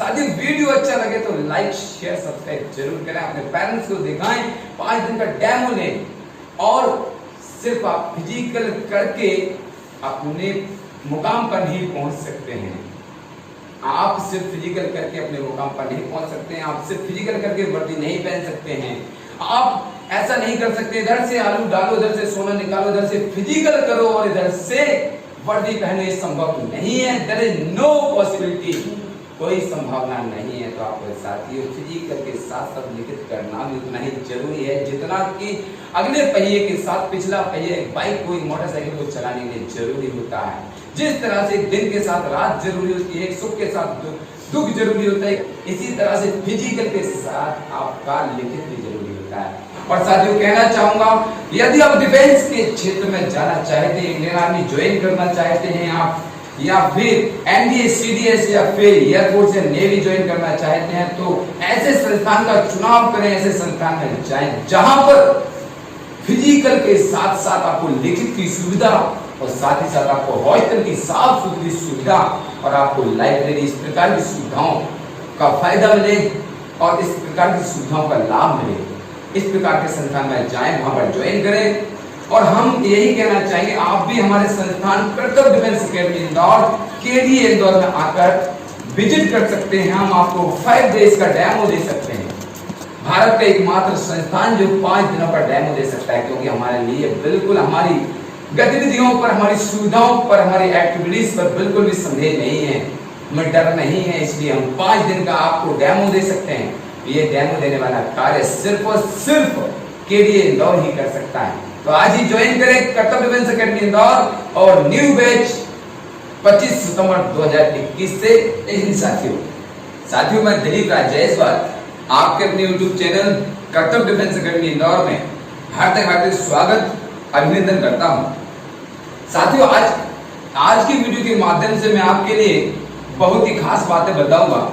साथियों वीडियो अच्छा लगे तो लाइक शेयर सब्सक्राइब जरूर करें, अपने पेरेंट्स को दिखाएं, 5 दिन का डेमो लें और सिर्फ आप फिजिकल करके अपने मुकाम पर नहीं पहुंच सकते हैं। आप सिर्फ फिजिकल करके अपने मुकाम पर नहीं पहुंच सकते हैं। आप सिर्फ फिजिकल करके वर्दी नहीं पहन सकते हैं। आप ऐसा नहीं कर सकते इधर से आलू डालो, इधर से सोना निकालो, इधर से फिजिकल करो और इधर से वर्दी पहनो, ये संभव नहीं है। देयर इज नो पॉसिबिलिटी, कोई संभावना नहीं है। तो आपको साथियों फिजिकल के साथ साथ लिखित करना भी उतना ही जरूरी है जितना कि अगले पहिए के साथ पिछला पहिया बाइक को मोटरसाइकिल को चलाने के लिए जरूरी होता है। जिस तरह से दिन के साथ रात जरूरी होती है, सुख के साथ दुख जरूरी होता है, इसी तरह से फिजिकल के साथ आपका लिखित भी जरूरी होता है। और साथियों कहना चाहूंगा, यदि आप डिफेंस के क्षेत्र में जाना चाहते हैं, इंडियन आर्मी ज्वाइन करना चाहते हैं आप, या फिर एनडीए सीडीएस या फिर एयरफोर्स या नेवी ज्वाइन करना चाहते हैं, तो ऐसे संस्थान का चुनाव करें, ऐसे संस्थान में जाएं जहां पर फिजिकल के साथ साथ आपको लिखित की सुविधा और साथ ही साथ आपको हॉस्टल की साफ सुथरी सुविधा और आपको लाइब्रेरी, इस प्रकार की सुविधाओं का फायदा मिले और इस प्रकार की सुविधाओं का लाभ मिले। इस प्रकार के संस्थान में जाएं, वहां पर ज्वाइन करें। और हम यही कहना चाहेंगे, आप भी हमारे संस्थान कर्तव्य defence academy Indore KDA Indore में आकर विजिट कर सकते हैं। हम आपको 5 डेज का डेमो दे सकते हैं। भारत का एकमात्र संस्थान जो 5 दिनों का डेमो दे सकता है, क्योंकि हमारे लिए बिल्कुल हमारी गतिविधियों पर, हमारी सुविधाओं पर, हमारी एक्टिविटीज पर बिल्कुल भी संदेह नहीं है, हमें डर नहीं है। इसलिए हम 5 दिन का आपको डेमो दे सकते हैं। ये डेमो देने वाला कार्य सिर्फ और सिर्फ केडीए इंदौर ही कर सकता है। तो आज ही ज्वाइन करें कर्तव्य डिफेंस अकेडमी इंदौर और न्यू बैच 25 सितंबर 2021 से। इन साथियों मैं दिलीप राज जायसवाल आपके अपने YouTube चैनल कर्तव्य डिफेंस अकेडमी इंदौर में हार्दिक स्वागत अभिनंदन करता हूं। साथियों आज की वीडियो के माध्यम से मैं आपके लिए बहुत ही खास बातें बताऊंगा,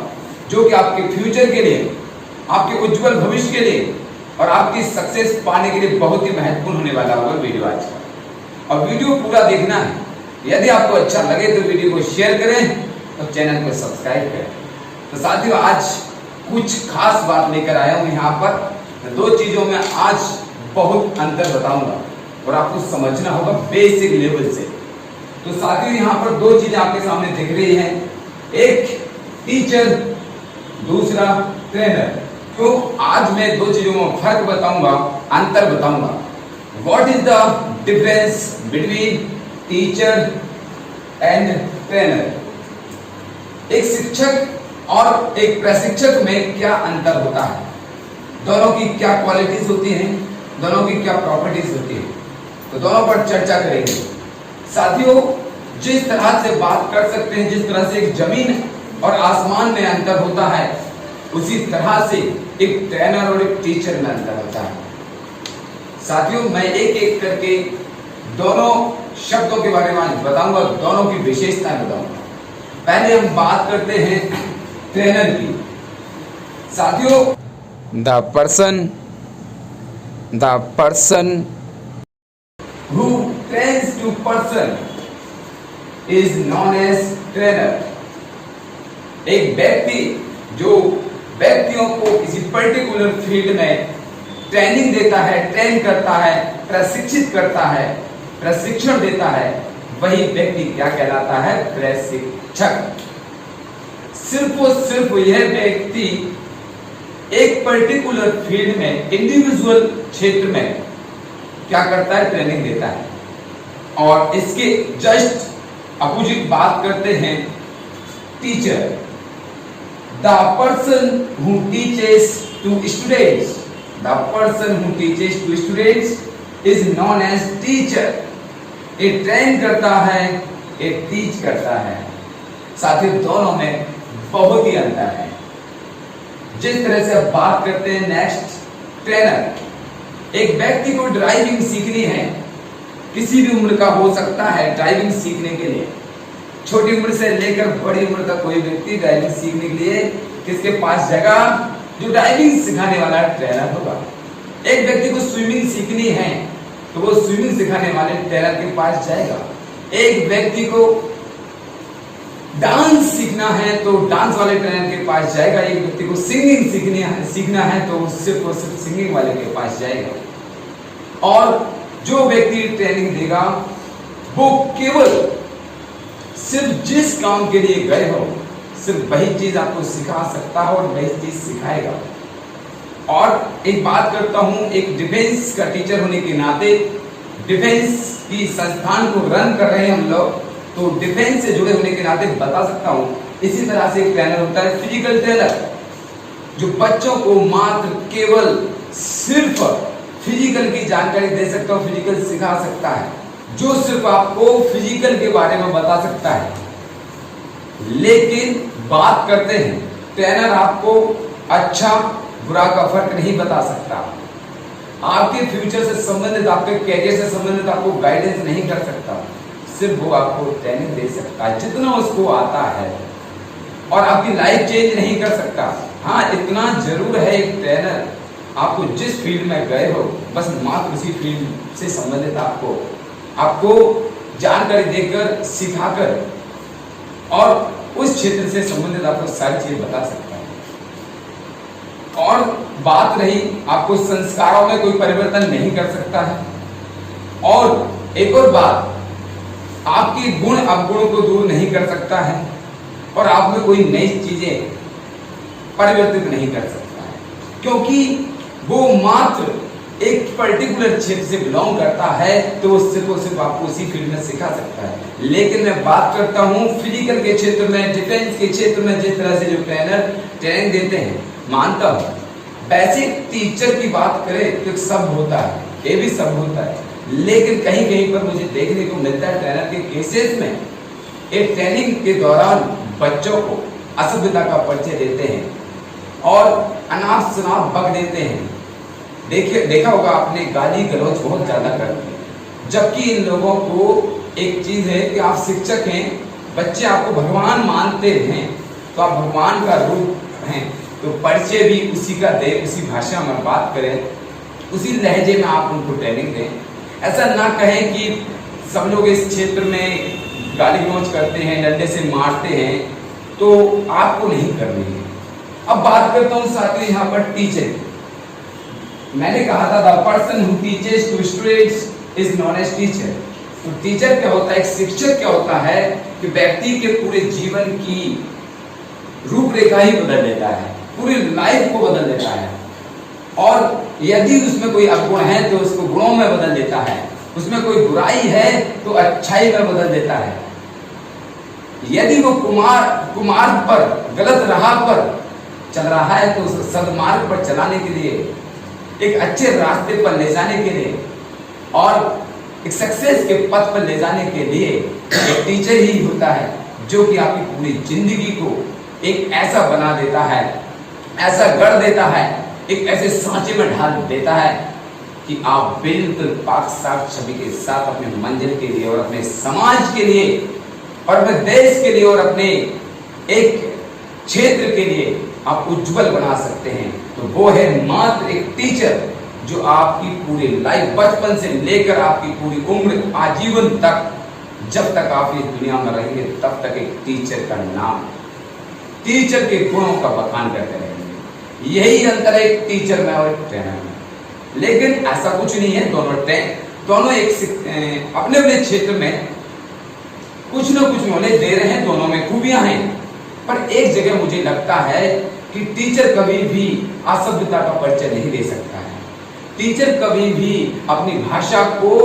जो कि आपके फ्यूचर के लिए, आपके उज्जवल भविष्य के लिए और आपकी सक्सेस पाने के लिए बहुत ही महत्वपूर्ण होने वाला होगा वीडियो आज का। और वीडियो पूरा देखना है। यदि आपको अच्छा लगे तो वीडियो को शेयर करें और चैनल को सब्सक्राइब करें। तो साथियों आज कुछ खास बात लेकर आया हूं यहाँ पर। 2 चीजों में आज बहुत अंतर बताऊंगा और आपको समझना होगा बेसिक लेवल से। तो साथियों यहाँ पर 2 चीजें आपके सामने दिख रही हैं, एक टीचर, दूसरा ट्रेनर। तो आज मैं 2 चीजों में फर्क बताऊंगा, अंतर बताऊंगा। What is the difference between teacher and trainer. एक शिक्षक और एक प्रशिक्षक में क्या अंतर होता है, दोनों की क्या क्वालिटीज होती हैं, दोनों की क्या प्रॉपर्टीज होती है, तो दोनों पर चर्चा करेंगे। साथियों जिस तरह से बात कर सकते हैं, जिस तरह से एक जमीन और आसमान में अंतर होता है, उसी तरह से एक ट्रेनर और एक टीचर में अंतर होता है। साथियों मैं एक एक करके दोनों शब्दों के बारे में बताऊंगा, दोनों की विशेषताएं बताऊंगा। पहले हम बात करते हैं ट्रेनर की। साथियों the person who trains to person is known as trainer। एक व्यक्ति जो व्यक्तियों को किसी पर्टिकुलर फील्ड में ट्रेनिंग देता है, ट्रेन करता है, प्रशिक्षित करता है, प्रशिक्षण देता है, वही व्यक्ति क्या कहलाता है, प्रशिक्षक। सिर्फ और सिर्फ यह व्यक्ति एक पर्टिकुलर फील्ड में, इंडिविजुअल क्षेत्र में क्या करता है, ट्रेनिंग देता है। और इसके जस्ट अपोजिट बात करते हैं teacher. The person who teaches to students, the person who teaches to students is known as teacher। एक ट्रेन करता है, एक टीच करता है। साथियों दोनों में बहुत ही अंतर है। जिस तरह से अब बात करते हैं नेक्स्ट ट्रेनर। एक व्यक्ति को ड्राइविंग सीखनी है, किसी भी उम्र का हो सकता है ड्राइविंग सीखने के लिए। छोटी उम्र से लेकर बड़ी उम्र तक कोई व्यक्ति ड्राइविंग सीखने के लिए किसके पास जाएगा, जो ड्राइविंग सिखाने वाला ट्रेनर होगा। एक व्यक्ति को स्विमिंग सीखनी है तो वो स्विमिंग सिखाने वाले ट्रेनर के पास जाएगा। एक व्यक्ति को डांस सीखना है तो डांस वाले ट्रेनर के पास जाएगा। एक व्यक्ति को सिंगिंग सीखना है तो सिर्फ और सिर्फ सिंगिंग वाले के पास जाएगा। और जो व्यक्ति ट्रेनिंग देगा वो केवल सिर्फ जिस काम के लिए गए हो सिर्फ वही चीज आपको सिखा सकता है और वही चीज सिखाएगा। और एक बात करता हूं, एक डिफेंस का टीचर होने के नाते, डिफेंस की संस्थान को रन कर रहे हैं हम लोग, तो डिफेंस से जुड़े होने के नाते बता सकता हूं। इसी तरह से एक ट्रेनर होता है फिजिकल ट्रेनर, जो बच्चों को मात्र केवल सिर्फ फिजिकल की जानकारी दे सकता है, फिजिकल सिखा सकता है, जो सिर्फ आपको फिजिकल के बारे में बता सकता है। लेकिन बात करते हैं, ट्रेनर आपको अच्छा बुरा का फर्क नहीं बता सकता, आपके फ्यूचर से संबंधित, आपके कैरियर से संबंधित आपको गाइडेंस नहीं कर सकता, सिर्फ वो आपको ट्रेनिंग दे सकता है जितना उसको आता है, और आपकी लाइफ चेंज नहीं कर सकता। हाँ, इतना जरूर है, एक ट्रेनर आपको जिस फील्ड में गए हो बस मात्र उसी फील्ड से संबंधित आपको जानकारी देकर, सिखाकर और उस क्षेत्र से संबंधित आपको सारी चीज बता सकता है। और बात रही, आपको संस्कारों में कोई परिवर्तन नहीं कर सकता है। और एक और बात, आपकी गुण अवगुणों को दूर नहीं कर सकता है, और आप में कोई नई चीजें परिवर्तित नहीं कर सकता है, क्योंकि वो मात्र एक पर्टिकुलर क्षेत्र से बिलोंग करता है, तो वो सिर्फ आपको उसी फील्ड में सिखा सकता है। लेकिन मैं बात करता हूँ फिजिकल के क्षेत्र में, डिफेंस के क्षेत्र में, जिस तरह से जो ट्रेनर ट्रेनिंग देते हैं, मानता हूँ। वैसे टीचर की बात करें तो एक शब्द होता है, ये भी शब्द होता है, लेकिन कहीं कहीं पर मुझे देखने को मिलता है ट्रेनर के केसेस में, एक ट्रेनिंग के दौरान बच्चों को असभ्यता का परिचय देते हैं और अनाप शनाप बक देते हैं। देखा होगा आपने, गाली गलौज बहुत ज्यादा करते हैं, जबकि इन लोगों को एक चीज है कि आप शिक्षक हैं, बच्चे आपको भगवान मानते हैं, तो आप भगवान का रूप हैं, तो परिचय भी उसी का दे, उसी भाषा में बात करें, उसी लहजे में आप उनको ट्रेनिंग दें। ऐसा ना कहें कि सब लोग इस क्षेत्र में गाली गलौज करते हैं, डंडे से मारते हैं, तो आपको नहीं करनी है। अब बात करता हूँ साथियों यहाँ पर टीचर। मैंने कहा था the person who teaches to students is known as teacher. तो टीचर क्या होता है, एक शिक्षक क्या होता है कि व्यक्ति के पूरे जीवन की रूपरेखा ही बदल देता है, पूरी लाइफ को बदल देता है। और यदि उसमें कोई अवगुण है तो उसको गुणों में बदल देता है, उसमें कोई बुराई है तो अच्छाई में बदल देता है। यदि वो कुमार्ग पर, गलत राह पर चल रहा है तो उसे सदमार्ग पर चलाने के लिए, एक अच्छे रास्ते पर ले जाने के लिए और एक सक्सेस के पथ पर ले जाने के लिए एक टीचर ही होता है, जो कि आपकी पूरी जिंदगी को एक ऐसा बना देता है, ऐसा गढ़ देता है, एक ऐसे सांचे में ढाल देता है कि आप बिल्कुल पाक साफ छवि के साथ अपने मंजिल के लिए और अपने समाज के लिए और अपने देश के लिए और अपने एक क्षेत्र के लिए आप उज्जवल बना सकते हैं। तो वो है मात्र एक टीचर, जो आपकी पूरी लाइफ, बचपन से लेकर आपकी पूरी उम्र, आजीवन तक, जब तक आप इस दुनिया में रहेंगे तब तक एक टीचर का नाम, टीचर के गुणों का बखान करते रहेंगे। यही अंतर है एक टीचर में और एक ट्रेनर में। लेकिन ऐसा कुछ नहीं है, दोनों एक अपने अपने क्षेत्र में कुछ न कुछ नॉलेज दे रहे हैं, दोनों में खूबियां हैं। पर एक जगह मुझे लगता है कि टीचर कभी भी असभ्यता का परिचय नहीं दे सकता है, टीचर कभी भी अपनी भाषा को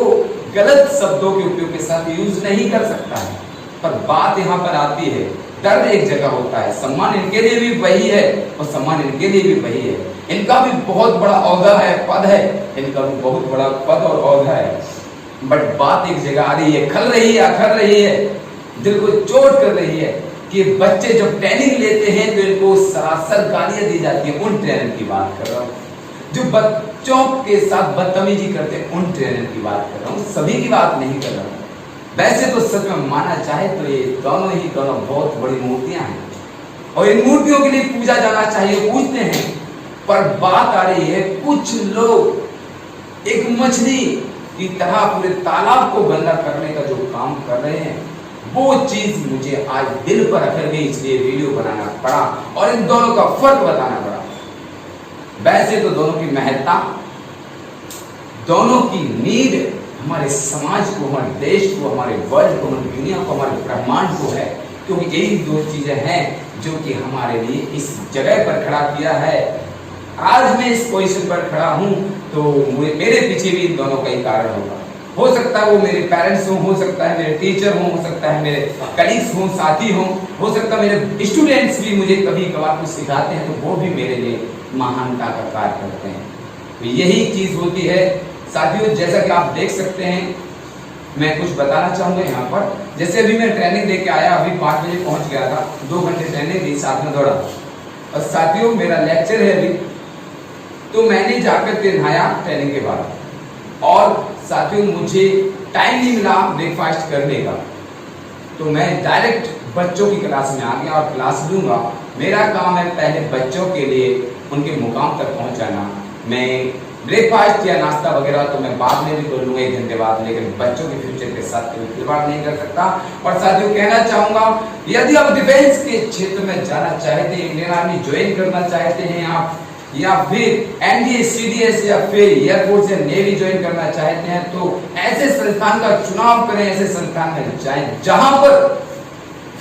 गलत शब्दों के उपयोग के साथ यूज नहीं कर सकता है। पर बात यहाँ पर आती है, दर्द एक जगह होता है, सम्मान इनके लिए भी वही है और सम्मान इनके लिए भी वही है। इनका भी बहुत बड़ा औहदा है, पद है, इनका भी बहुत बड़ा पद और औहदा है, बट बात एक जगह आ रही है, खल रही है, अखर रही है, दिल को चोट कर रही है कि बच्चे जब ट्रेनिंग लेते हैं तो इनको सरासर गालियां दी जाती हैं। उन ट्रेनर की बात कर रहा हूँ जो बच्चों के साथ बदतमीजी करते हैं, उन ट्रेनर की बात कर रहा हूँ, सभी की बात नहीं कर रहा हूँ। वैसे तो सच में माना चाहे तो ये दोनों बहुत बड़ी मूर्तियां हैं और इन मूर्तियों के लिए पूजा जाना चाहिए, पूजते हैं। पर बात आ रही है, कुछ लोग एक मछली की तरह पूरे तालाब को गंदा करने का जो काम कर रहे हैं, वो चीज मुझे आज दिल पर अखर गई, इसलिए वीडियो बनाना पड़ा और इन दोनों का फर्क बताना पड़ा। वैसे तो दोनों की महत्ता, दोनों की नीड हमारे समाज को, हमारे देश को, हमारे वर्ल्ड को, हमारी दुनिया को, हमारे ब्रह्मांड को है, क्योंकि यही दो चीजें हैं जो कि हमारे लिए इस जगह पर खड़ा किया है। आज मैं इस पोजीशन पर खड़ा हूं तो मेरे पीछे भी इन दोनों का ही कारण होगा। हो सकता है वो मेरे पेरेंट्स हो सकता है मेरे टीचर हो सकता है मेरे कलीग्स हो, साथी हो सकता है मेरे स्टूडेंट्स भी मुझे कभी कभार कुछ सिखाते हैं, तो वो भी मेरे लिए महानता का कार्य करते हैं। तो यही चीज होती है साथियों। जैसा कि आप देख सकते हैं, मैं कुछ बताना चाहूंगा यहाँ पर। जैसे अभी मैं ट्रेनिंग दे के आया, अभी 5 बजे पहुंच गया था, 2 घंटे ट्रेनिंग दी, साथ में दौड़ा। और साथियों मेरा लेक्चर है अभी, तो मैंने जाकर के नहाया ट्रेनिंग के बाद, और साथियों मुझे टाइम नहीं मिला ब्रेकफास्ट करने का, तो मैं डायरेक्ट बच्चों की क्लास में आ गया और क्लास लूंगा। मेरा काम है पहले बच्चों के लिए उनके मुकाम तक पहुंचाना। मैं ब्रेकफास्ट या नाश्ता वगैरह तो मैं बाद में भी कर लूंगा 1 घंटे बाद, लेकिन बच्चों के फ्यूचर के साथ कभी खिलवाड़ नहीं कर सकता। और साथियों कहना चाहूंगा, यदि आप डिफेंस के क्षेत्र में जाना चाहते हैं, इंडियन आर्मी ज्वाइन करना चाहते हैं आप, या फिर एनडीए, सीडीएस या फिर एयरफोर्स या नेवी ज्वाइन करना चाहते हैं, तो ऐसे संस्थान का चुनाव करें, ऐसे संस्थान में जाएं जहां पर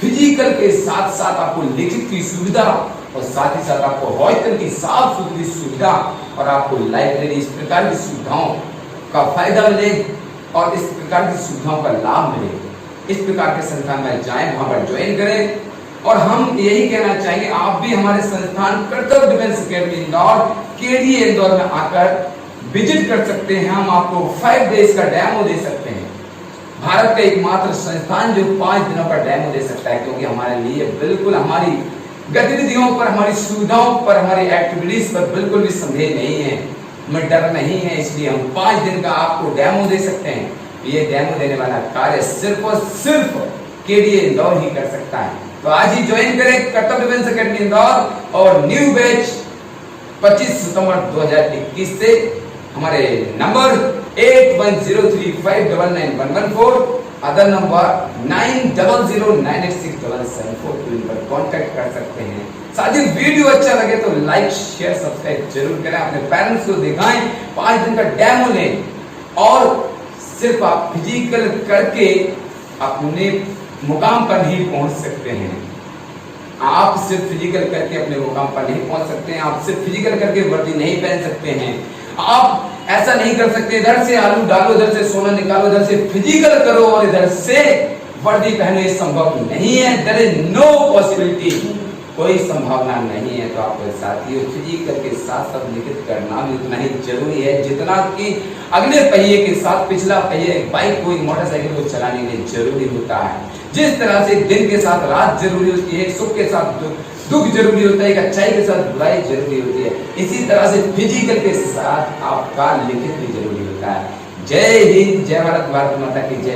फिजिकल के साथ साथ आपको लिखित की सुविधा और साथ ही साथ आपको हॉस्टल की साफ सुथरी सुविधा और आपको लाइब्रेरी, इस प्रकार की सुविधाओं का फायदा मिले और इस प्रकार की सुविधाओं का लाभ मिले। इस प्रकार के संस्थान में जाएं, वहां पर ज्वाइन करें। और हम यही कहना चाहेंगे, आप भी हमारे संस्थान कर्तव्य defence academy Indore, KDA Indore में आकर विजिट कर सकते हैं। हम आपको 5 डेज का डेमो दे सकते हैं। भारत का एकमात्र संस्थान जो 5 दिनों का डेमो दे सकता है, क्योंकि हमारे लिए बिल्कुल हमारी गतिविधियों पर, हमारी सुविधाओं पर, हमारी एक्टिविटीज पर बिल्कुल भी संदेह नहीं है, हमें डर नहीं है, इसलिए हम 5 दिन का आपको डेमो दे सकते हैं। ये डेमो देने वाला कार्य सिर्फ और सिर्फ केडीए इंदौर ही कर सकता है। तो आज ही ज्वाइन करें कर्तव्य डिफेंस अकेडमी इंदौर, और न्यू बैच 25 सितंबर 2021 से हमारे नंबर 8103599114, अदर नंबर 9009867774 पर कांटेक्ट कर सकते हैं। साथियों वीडियो अच्छा लगे तो लाइक शेयर सब्सक्राइब जरूर करें, अपने पेरेंट्स को दिखाएं, 5 दिन का डेमो लें और सिर्फ आप फिजिकल करके अपने मुकाम पर ही पहुंच सकते हैं। आप सिर्फ फिजिकल करके अपने मुकाम पर नहीं पहुंच सकते हैं, आप सिर्फ फिजिकल करके वर्दी नहीं पहन सकते हैं, आप ऐसा नहीं कर सकते इधर से आलू डालो, इधर से सोना निकालो, इधर से फिजिकल करो और इधर से वर्दी पहनो, ये संभव नहीं है। देयर इज नो पॉसिबिलिटी, कोई संभावना नहीं है। तो आपके साथियों फिजिकल के साथ साथ लिखित करना भी उतना ही जरूरी है जितना कि अगले पहिए के साथ पिछला पहिया, बाइक कोई मोटरसाइकिल को चलाने के लिए जरूरी होता है। जिस तरह से दिन के साथ रात जरूरी होती है, सुख के साथ दुख जरूरी होता है, एक अच्छाई के साथ बुराई जरूरी होती है, इसी तरह से फिजिकल के साथ आपका लिखित भी जरूरी होता है। जय हिंद, जय भारत, भारत माता की जय।